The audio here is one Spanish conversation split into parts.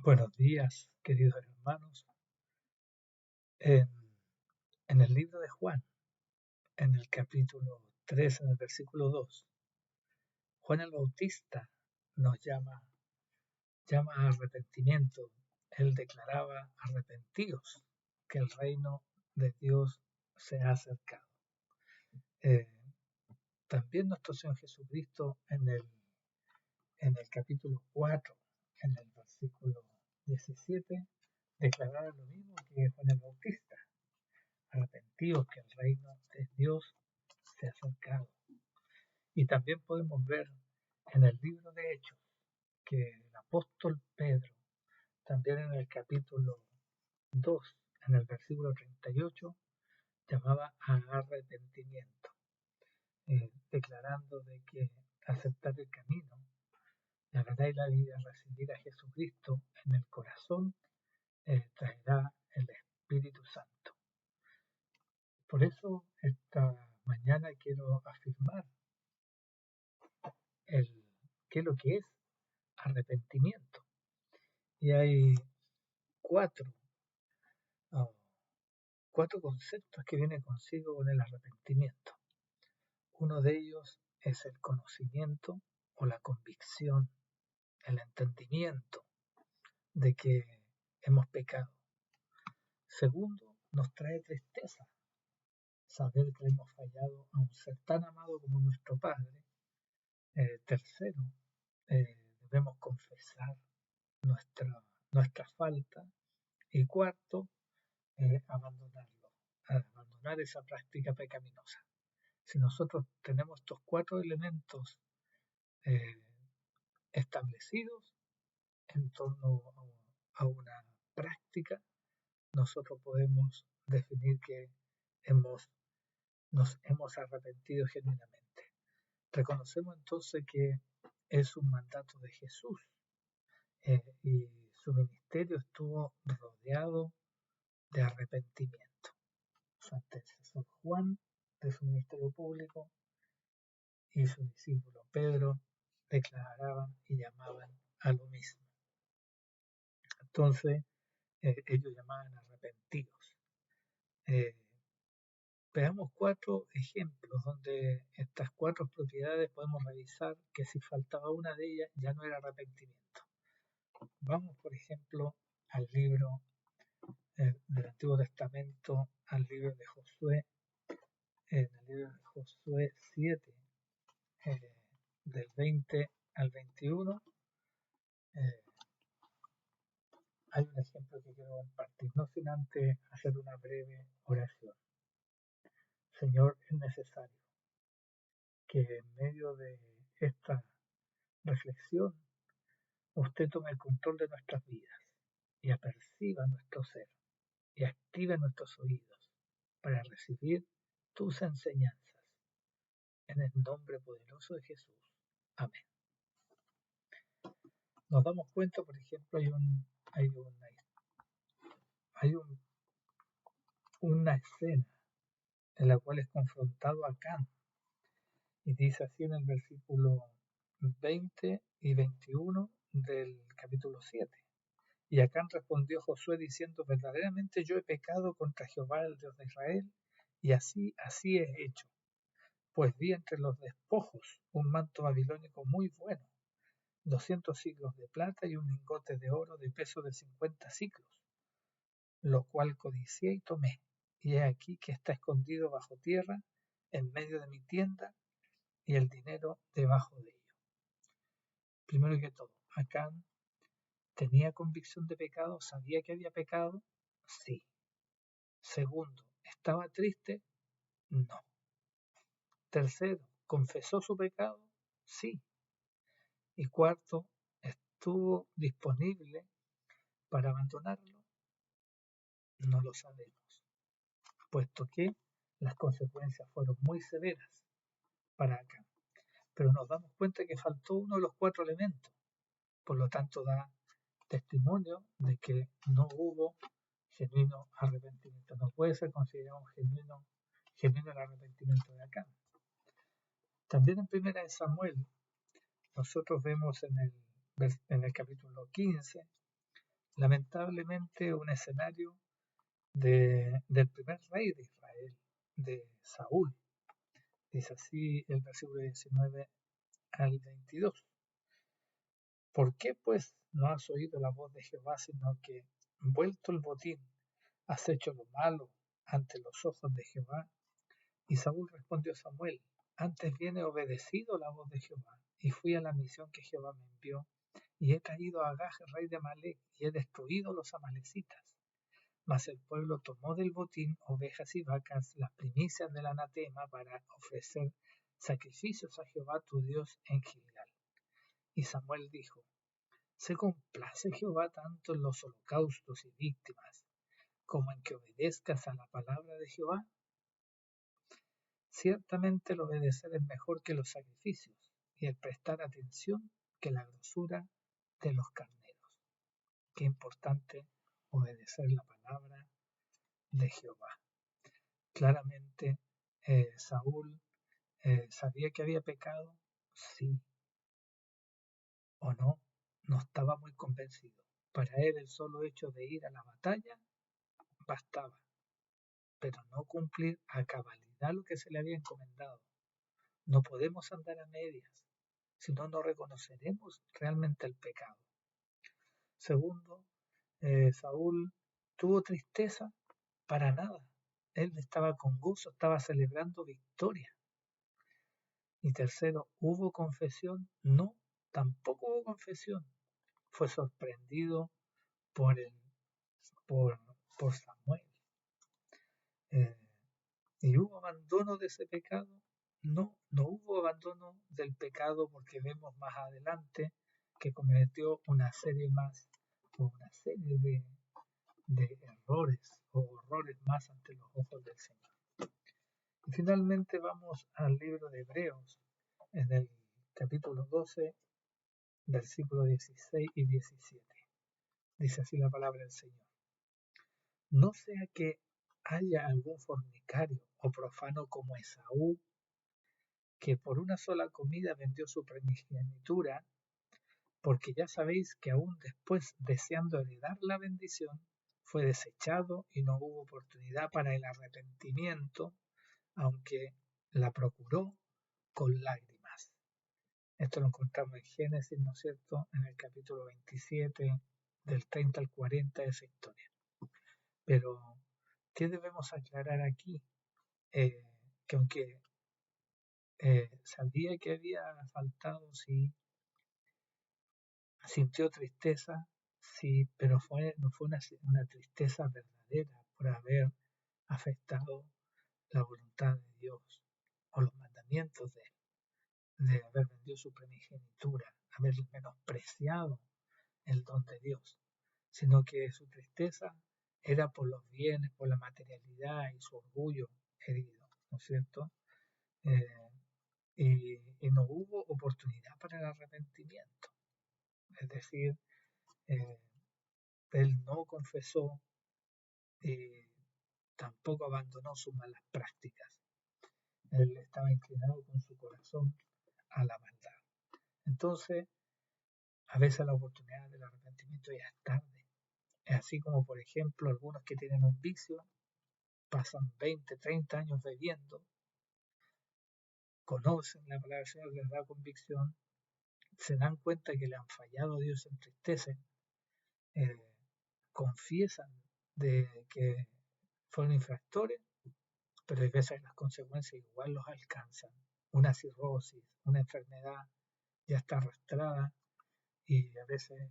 Buenos días, queridos hermanos. En, en el libro de Juan, en el capítulo 3, en el versículo 2, Juan el Bautista nos llama a arrepentimiento. Él declaraba: arrepentíos, que el reino de Dios se ha acercado. También nuestro Señor Jesucristo en el capítulo 4, en el versículo 17, declaraba lo mismo que Juan el Bautista: arrepentíos, que el reino de Dios se ha acercado. Y también podemos ver en el libro de Hechos que el apóstol Pedro, también en el capítulo 2, en el versículo 38, llamaba a arrepentimiento, declarando de que aceptar el camino, la verdad y la vida, recibir a Jesucristo en el corazón, traerá el Espíritu Santo. Por eso esta mañana quiero afirmar qué es lo que es arrepentimiento. Y hay cuatro conceptos que vienen consigo con el arrepentimiento. Uno de ellos es el conocimiento o la convicción, el entendimiento de que hemos pecado. Segundo, nos trae tristeza, saber que hemos fallado a un ser tan amado como nuestro Padre. Tercero, debemos confesar nuestra falta. Y cuarto, abandonar esa práctica pecaminosa. Si nosotros tenemos estos cuatro elementos establecidos en torno a una práctica, nosotros podemos definir que nos hemos arrepentido genuinamente. Reconocemos entonces que es un mandato de Jesús, y su ministerio estuvo rodeado de arrepentimiento. Su antecesor Juan, de su ministerio público, y su discípulo Pedro declaraban y llamaban a lo mismo. Entonces, ellos llamaban arrepentidos. Veamos cuatro ejemplos donde estas cuatro propiedades podemos revisar que si faltaba una de ellas ya no era arrepentimiento. Vamos, por ejemplo, al libro del Antiguo Testamento, al libro de Josué, en el libro de Josué 7, del 20 al 21, hay un ejemplo que quiero compartir, no sin antes hacer una breve oración. Señor, es necesario que en medio de esta reflexión usted tome el control de nuestras vidas y aperciba nuestro ser y active nuestros oídos para recibir tus enseñanzas. En el nombre poderoso de Jesús. Amén. Nos damos cuenta, por ejemplo, hay una escena en la cual es confrontado Acán, y dice así en el versículo 20 y 21 del capítulo 7. Y Acán respondió a Josué diciendo: verdaderamente yo he pecado contra Jehová, el Dios de Israel, y así he hecho. Pues vi entre los despojos un manto babilónico muy bueno, 200 siclos de plata y un lingote de oro de peso de 50 siclos, lo cual codicié y tomé, y he aquí que está escondido bajo tierra en medio de mi tienda, y el dinero debajo de ello. Primero que todo, Acán tenía convicción de pecado, sabía que había pecado, sí. Segundo, ¿estaba triste? No. Tercero, ¿confesó su pecado? Sí. Y cuarto, ¿estuvo disponible para abandonarlo? No lo sabemos, puesto que las consecuencias fueron muy severas para Acán. Pero nos damos cuenta que faltó uno de los cuatro elementos, por lo tanto da testimonio de que no hubo genuino arrepentimiento. No puede ser considerado genuino el arrepentimiento de Acán. También en Primera de Samuel nosotros vemos en el capítulo 15 lamentablemente un escenario del primer rey de Israel, de Saúl. Dice así el versículo 19 al 22. ¿Por qué pues no has oído la voz de Jehová, sino que, vuelto el botín, has hecho lo malo ante los ojos de Jehová? Y Saúl respondió a Samuel: Antes bien he obedecido la voz de Jehová, y fui a la misión que Jehová me envió, y he caído a Agag, rey de Amalec, y he destruido los amalecitas. Mas el pueblo tomó del botín ovejas y vacas, las primicias del anatema, para ofrecer sacrificios a Jehová tu Dios en Gilgal. Y Samuel dijo: ¿Se complace Jehová tanto en los holocaustos y víctimas, como en que obedezcas a la palabra de Jehová? Ciertamente el obedecer es mejor que los sacrificios, y el prestar atención que la grosura de los carneros. Qué importante obedecer la palabra de Jehová. Claramente Saúl sabía que había pecado, sí o no, no estaba muy convencido. Para él el solo hecho de ir a la batalla bastaba, pero no cumplir a cabalidad lo que se le había encomendado. No podemos andar a medias, si no, no reconoceremos realmente el pecado. Segundo, Saúl tuvo tristeza para nada. Él estaba con gozo, estaba celebrando victoria. Y tercero, ¿hubo confesión? No, tampoco hubo confesión. Fue sorprendido por, el, por Samuel. ¿Y hubo abandono de ese pecado? No, no hubo abandono del pecado, porque vemos más adelante que cometió una serie de errores o horrores más ante los ojos del Señor. Y finalmente vamos al libro de Hebreos, en el capítulo 12, versículos 16 y 17. Dice así la palabra del Señor: No sea que haya algún fornicario o profano como Esaú, que por una sola comida vendió su primogenitura, porque ya sabéis que aún después, deseando heredar la bendición, fue desechado y no hubo oportunidad para el arrepentimiento, aunque la procuró con lágrimas. Esto lo encontramos en Génesis, ¿no es cierto?, en el capítulo 27, del 30 al 40 de esa historia. Pero, ¿qué debemos aclarar aquí? Que aunque sabía que había faltado, sí, sintió tristeza, sí, pero no fue una tristeza verdadera por haber afectado la voluntad de Dios o los mandamientos de haber vendido su primogenitura, haber menospreciado el don de Dios, sino que su tristeza era por los bienes, por la materialidad y su orgullo herido, ¿no es cierto? Y no hubo oportunidad para el arrepentimiento. Es decir, él no confesó y tampoco abandonó sus malas prácticas. Él estaba inclinado con su corazón a la maldad. Entonces, a veces la oportunidad del arrepentimiento ya es tarde. Es así como, por ejemplo, algunos que tienen un vicio, pasan 20, 30 años bebiendo, conocen la palabra del Señor, les da convicción, se dan cuenta que le han fallado a Dios, se entristecen, confiesan de que fueron infractores, pero hay veces las consecuencias igual los alcanzan. Una cirrosis, una enfermedad ya está arrastrada y a veces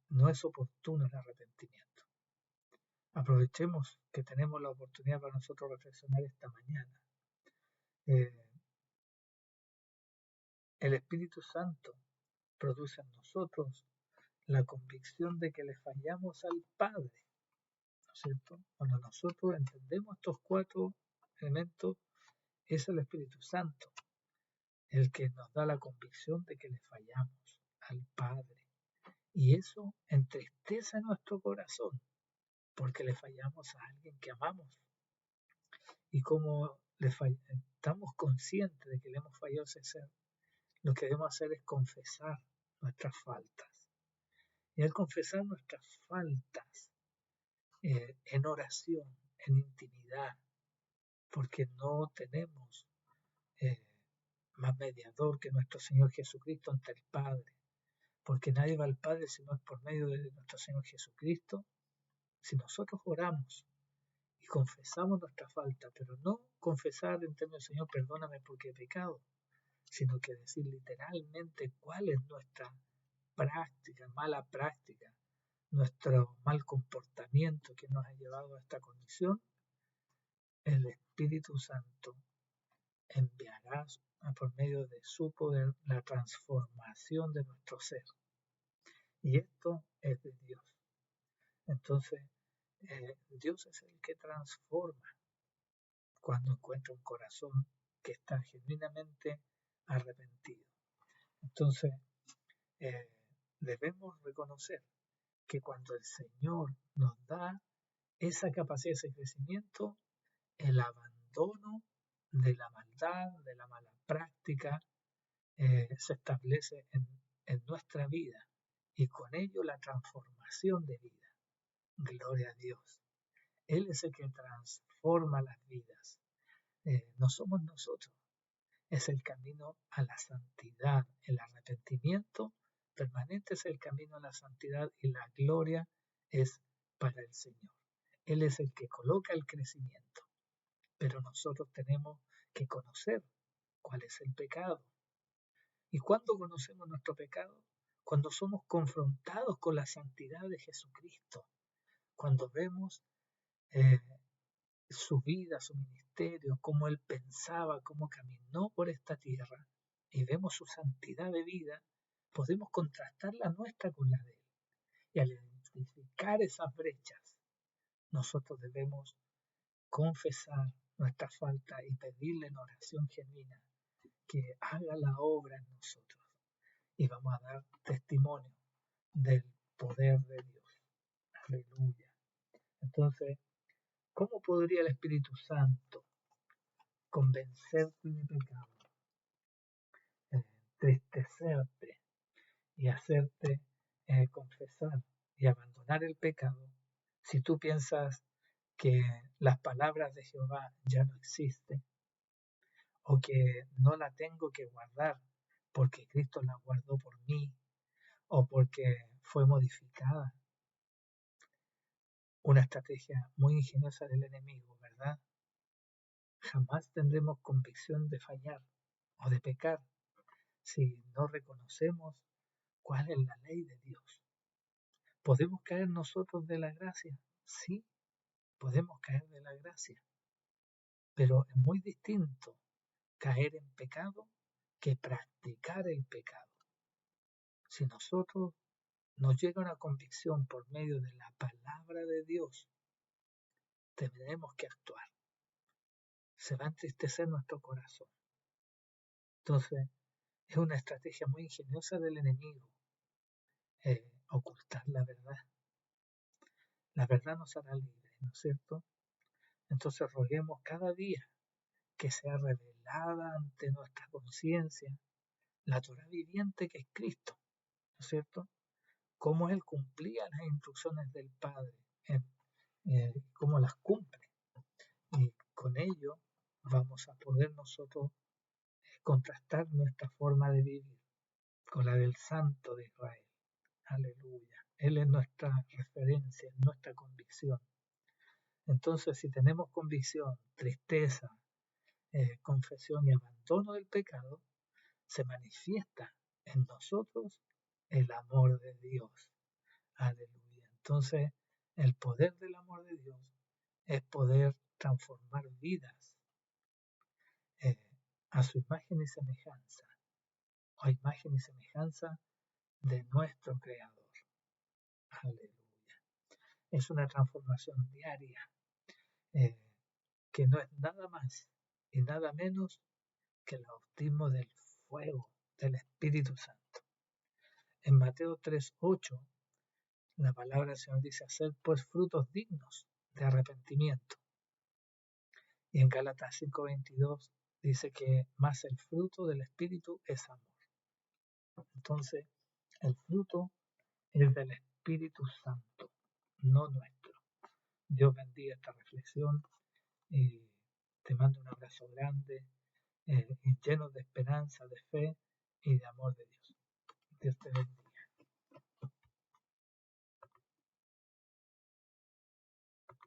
no es oportuno el arrepentimiento. Aprovechemos que tenemos la oportunidad para nosotros reflexionar esta mañana. El Espíritu Santo produce en nosotros la convicción de que le fallamos al Padre, ¿no es cierto? Cuando nosotros entendemos estos 4 elementos, es el Espíritu Santo el que nos da la convicción de que le fallamos al Padre. Y eso entristece nuestro corazón, porque le fallamos a alguien que amamos. Y como estamos conscientes de que le hemos fallado a ese ser, lo que debemos hacer es confesar nuestras faltas Y al confesar nuestras faltas en oración, en intimidad, porque no tenemos eh, más mediador que nuestro Señor Jesucristo ante el Padre, porque nadie va al Padre si no es por medio de nuestro Señor Jesucristo. Si nosotros oramos y confesamos nuestra falta, pero no confesar en términos, Señor, perdóname porque he pecado, sino que decir literalmente cuál es nuestra práctica, mala práctica, nuestro mal comportamiento que nos ha llevado a esta condición, el Espíritu Santo enviará por medio de su poder la transformación de nuestro ser. Y esto es de Dios. Entonces, Dios es el que transforma cuando encuentra un corazón que está genuinamente arrepentido. Entonces, debemos reconocer que cuando el Señor nos da esa capacidad, ese crecimiento, el abandono de la maldad, de la mala práctica, se establece en nuestra vida y con ello la transformación de vida. Gloria a Dios. Él es el que transforma las vidas. No somos nosotros. Es el camino a la santidad. El arrepentimiento permanente es el camino a la santidad y la gloria es para el Señor. Él es el que coloca el crecimiento. Pero nosotros tenemos que conocer cuál es el pecado. ¿Y cuándo conocemos nuestro pecado? Cuando somos confrontados con la santidad de Jesucristo. Cuando vemos su vida, su ministerio, cómo él pensaba, cómo caminó por esta tierra, y vemos su santidad de vida, podemos contrastar la nuestra con la de él. Y al identificar esas brechas, nosotros debemos confesar nuestra falta y pedirle en oración genuina que haga la obra en nosotros. Y vamos a dar testimonio del poder de Dios. Aleluya. Entonces, ¿cómo podría el Espíritu Santo convencerte de pecado, entristecerte y hacerte confesar y abandonar el pecado si tú piensas que las palabras de Jehová ya no existen o que no la tengo que guardar porque Cristo la guardó por mí o porque fue modificada? Una estrategia muy ingeniosa del enemigo, ¿verdad? Jamás tendremos convicción de fallar o de pecar si no reconocemos cuál es la ley de Dios. ¿Podemos caer nosotros de la gracia? Sí, podemos caer de la gracia, pero es muy distinto caer en pecado que practicar el pecado. Si nosotros nos llega una convicción por medio de la palabra de Dios, tenemos que actuar. Se va a entristecer nuestro corazón. Entonces, es una estrategia muy ingeniosa del enemigo ocultar la verdad. La verdad nos hará libres, ¿no es cierto? Entonces roguemos cada día que sea revelada ante nuestra conciencia la Torah viviente que es Cristo, ¿no es cierto? Cómo Él cumplía las instrucciones del Padre, cómo las cumple. Y con ello vamos a poder nosotros contrastar nuestra forma de vivir con la del Santo de Israel. Aleluya. Él es nuestra referencia, nuestra convicción. Entonces, si tenemos convicción, tristeza, confesión y abandono del pecado, se manifiesta en nosotros el amor de Dios. Aleluya. Entonces, el poder del amor de Dios es poder transformar vidas a su imagen y semejanza, o imagen y semejanza de nuestro Creador. Aleluya. Es una transformación diaria que no es nada más y nada menos que el bautismo del fuego del Espíritu Santo. En Mateo 3:8, la palabra del Señor dice: hacer pues frutos dignos de arrepentimiento. Y en Gálatas 5:22 dice que más el fruto del Espíritu es amor. Entonces, el fruto es del Espíritu Santo, no nuestro. Dios bendiga esta reflexión y te mando un abrazo grande y lleno de esperanza, de fe y de amor de Dios. Dios te bendiga.